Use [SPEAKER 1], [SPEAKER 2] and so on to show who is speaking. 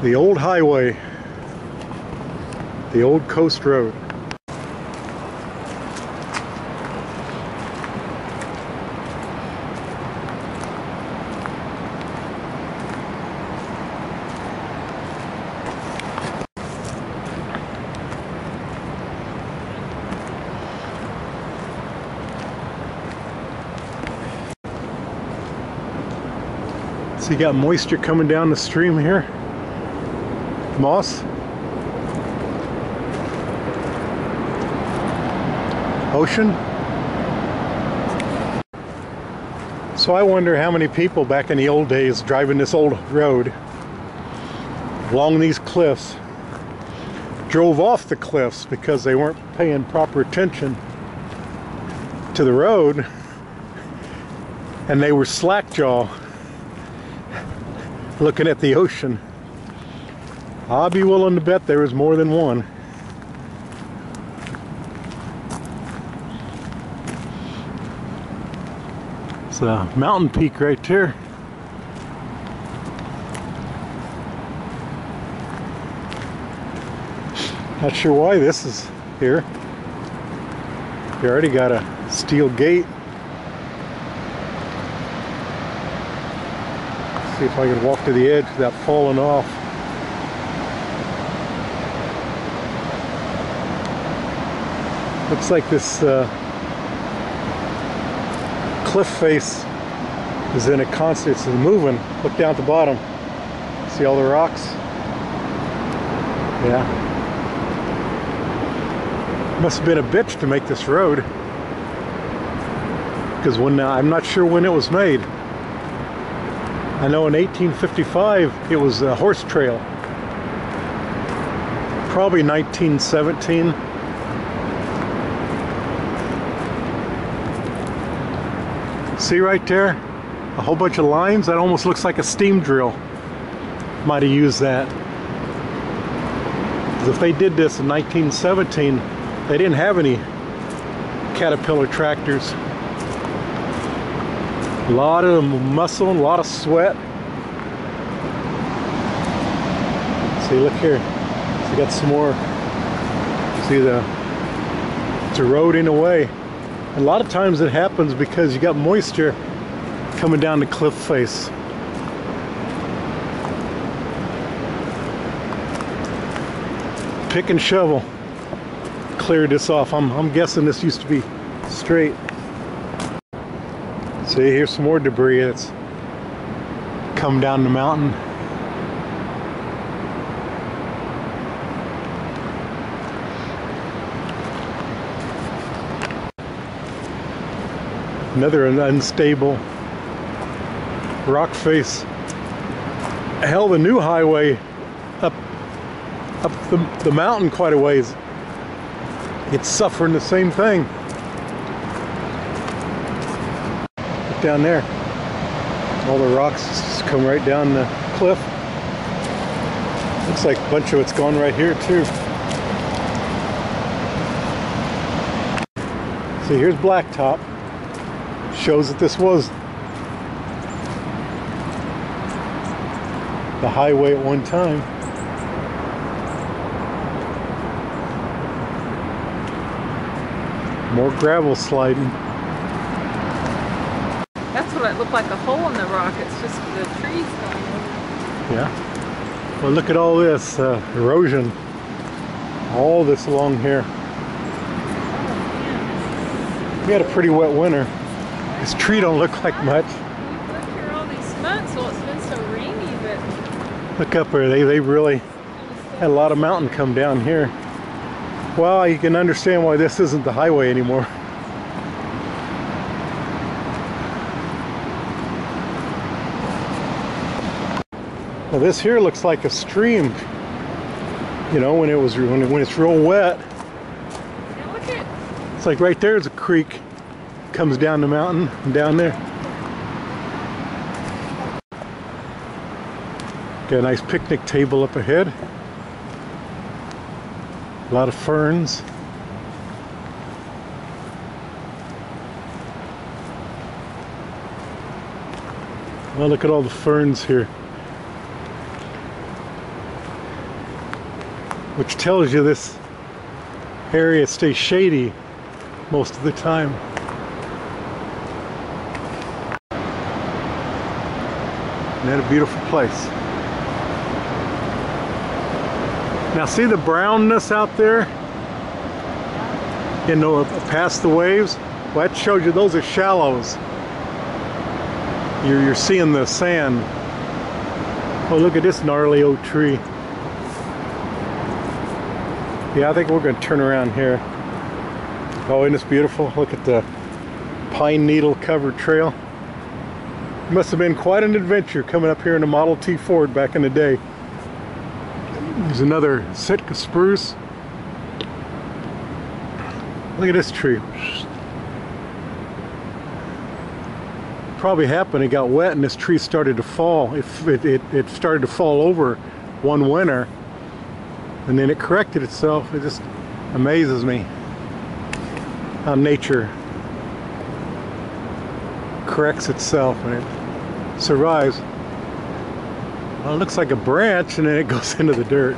[SPEAKER 1] The old highway, the old coast road. So you got moisture coming down the stream here. Moss. Ocean. So I wonder how many people back in the old days driving this old road along these cliffs drove off the cliffs because they weren't paying proper attention to the road and they were slackjaw looking at the ocean. I'll be willing to bet there was more than one. It's a mountain peak right there. Not sure why this is here. You already got a steel gate. See if I can walk to the edge without falling off. Looks like this cliff face is in a constant, it's moving. Look down at the bottom. See all the rocks? Yeah. Must have been a bitch to make this road. Because when I'm not sure when it was made. I know in 1855 it was a horse trail. Probably 1917. See right there? A whole bunch of lines? That almost looks like a steam drill. Might have used that. Because if they did this in 1917, they didn't have any Caterpillar tractors. A lot of muscle, a lot of sweat. See, look here. So you got some more. See it's eroding away. A lot of times it happens because you got moisture coming down the cliff face. Pick and shovel. Clear this off. I'm guessing this used to be straight. See, here's some more debris that's come down the mountain. Another unstable rock face. Hell, the new highway up the mountain quite a ways. It's suffering the same thing. Look down there. All the rocks just come right down the cliff. Looks like a bunch of it's gone right here too. See, here's blacktop. Shows that this was the highway at one time. More gravel sliding.
[SPEAKER 2] That's what it looked like, a hole in the rock. It's just the trees going over.
[SPEAKER 1] Yeah. Well, look at all this erosion. All this along here. We had a pretty wet winter. This tree don't look like much.
[SPEAKER 2] We've lived here all these months, so it's been so rainy, but...
[SPEAKER 1] Look up there, they really had a lot of mountain come down here. Well, you can understand why this isn't the highway anymore. Well, this here looks like a stream. You know, when it's real wet.
[SPEAKER 2] Now look at...
[SPEAKER 1] It's like right there's a creek. Comes down the mountain and down there. Got a nice picnic table up ahead. A lot of ferns. Well, look at all the ferns here. which tells you this area stays shady most of the time. Isn't that a beautiful place? Now see the brownness out there? You know, past the waves? Well, that shows you those are shallows. You're seeing the sand. Oh, look at this gnarly old tree. Yeah, I think we're going to turn around here. Oh, isn't this beautiful? Look at the pine needle covered trail. It must have been quite an adventure coming up here in a Model T Ford back in the day. There's another Sitka spruce. Look at this tree. Probably happened, it got wet and this tree started to fall. It started to fall over one winter and then it corrected itself. It just amazes me how nature corrects itself and it survives. Well, it looks like a branch and then it goes into the dirt.